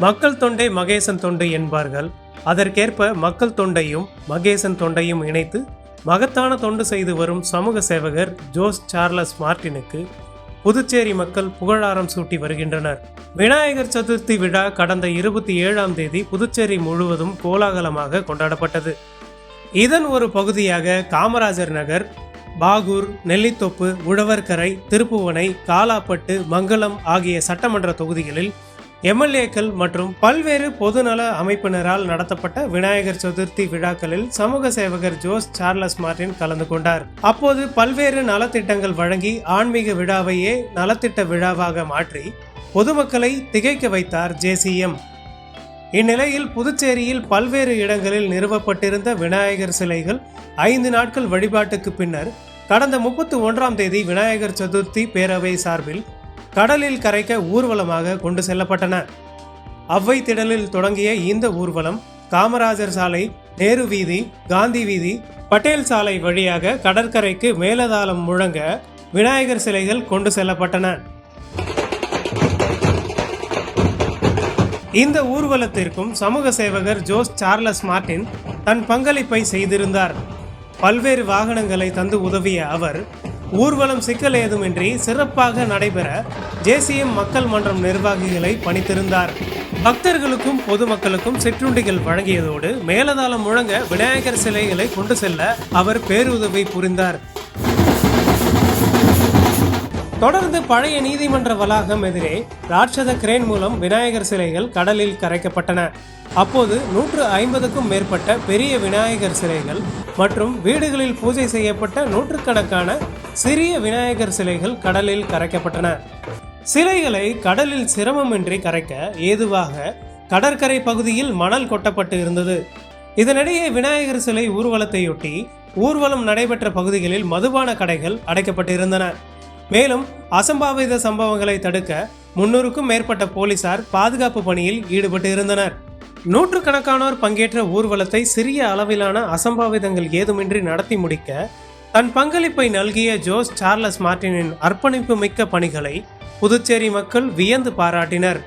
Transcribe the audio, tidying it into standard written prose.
மக்கள் தொண்டை மகேசன் தொண்டு என்பார்கள். அதற்கேற்ப மக்கள் தொண்டையும் மகேசன் தொண்டையும் இணைத்து மகத்தான தொண்டு செய்து வரும் சமூக சேவகர் ஜோஸ் சார்லஸ் மார்ட்டினுக்கு புதுச்சேரி மக்கள் புகழாரம் சூட்டி வருகின்றனர். விநாயகர் சதுர்த்தி விழா கடந்த 27ஆம் தேதி புதுச்சேரி முழுவதும் கோலாகலமாக கொண்டாடப்பட்டது. இதன் ஒரு பகுதியாக காமராஜர் நகர், பாகூர், நெல்லித்தோப்பு, உழவர்கரை, திருப்புவனை, காலாப்பட்டு, மங்களம் ஆகிய சட்டமன்ற தொகுதிகளில் எம்எல்ஏக்கள் மற்றும் பல்வேறு பொதுநல அமைப்பினரால் நடத்தப்பட்ட விநாயகர் சதுர்த்தி விழாக்களில் சமூக சேவகர் ஜோஸ் சார்லஸ் மார்ட்டின் கலந்து கொண்டார். அப்போது பல்வேறு நலத்திட்டங்கள் வழங்கி ஆன்மீக விழாவையே நலத்திட்ட விழாவாக மாற்றி பொதுமக்களை திகைக்க வைத்தார் ஜேசிஎம். இந்நிலையில் புதுச்சேரியில் பல்வேறு இடங்களில் நிறுவப்பட்டிருந்த விநாயகர் சிலைகள் 5 நாட்கள் வழிபாட்டுக்கு பின்னர் கடந்த 31ஆம் தேதி விநாயகர் சதுர்த்தி பேரவை சார்பில் கடலில் கரைக்க ஊர்வலமாக கொண்டு செல்லப்பட்டன. அவ்வை திடலில் தொடங்கிய இந்த ஊர்வலம் காமராஜர் சாலை, நேரு வீதி, காந்தி வீதி, பட்டேல் சாலை வழியாக கடற்கரைக்கு மேலதாளம் முழங்க விநாயகர் சிலைகள் கொண்டு செல்லப்பட்டன. இந்த ஊர்வலத்திற்கும் சமூக சேவகர் ஜோஸ் சார்லஸ் மார்ட்டின் தன் பங்களிப்பை செய்திருந்தார். பல்வேறு வாகனங்களை தந்து உதவிய அவர் ஊர்வலம் சிக்கல் ஏதுமின்றி சிறப்பாக நடைபெற ஜேசிஎம் மக்கள் மன்றம் நிர்வாகிகளை பணித்திருந்தார். பக்தர்களுக்கும் பொதுமக்களுக்கும் சிற்றுண்டிகள் வழங்கியதோடு மேலதாளம் முழங்க விநாயகர் சிலைகளை கொண்டு செல்ல அவர் பேருதவி புரிந்தார். தொடர்ந்து பழைய நீதிமன்ற வளாகம் எதிரே ராட்சத கிரேன் மூலம் விநாயகர் சிலைகள் கடலில் கரைக்கப்பட்டன. அப்போது 150க்கும் மேற்பட்ட பெரிய விநாயகர் சிலைகள் மற்றும் வீடுகளில் பூஜை செய்யப்பட்ட நூற்றுக்கணக்கான சிறிய விநாயகர் சிலைகள் கடலில் கரைக்கப்பட்டன. சிலைகளை கடலில் சிரமமின்றி கரைக்க ஏதுவாக கடற்கரை பகுதியில் மணல் கொட்டப்பட்டு இருந்தது. இதனிடையே விநாயகர் சிலை ஊர்வலத்தையொட்டி ஊர்வலம் நடைபெற்ற பகுதிகளில் மதுபான கடைகள் அடைக்கப்பட்டிருந்தன. மேலும் அசம்பாவித சம்பவங்களை தடுக்க 300க்கும் மேற்பட்ட போலீசார் பாதுகாப்பு பணியில் ஈடுபட்டு இருந்தனர். நூற்றுக்கணக்கானோர் பங்கேற்ற ஊர்வலத்தை சிறிய அளவிலான அசம்பாவிதங்கள் ஏதுமின்றி நடத்தி முடிக்க தன் பங்களிப்பை நல்கிய ஜோஸ் சார்லஸ் மார்ட்டினின் அர்ப்பணிப்பு மிக்க பணிகளை புதுச்சேரி மக்கள் வியந்து பாராட்டினர்.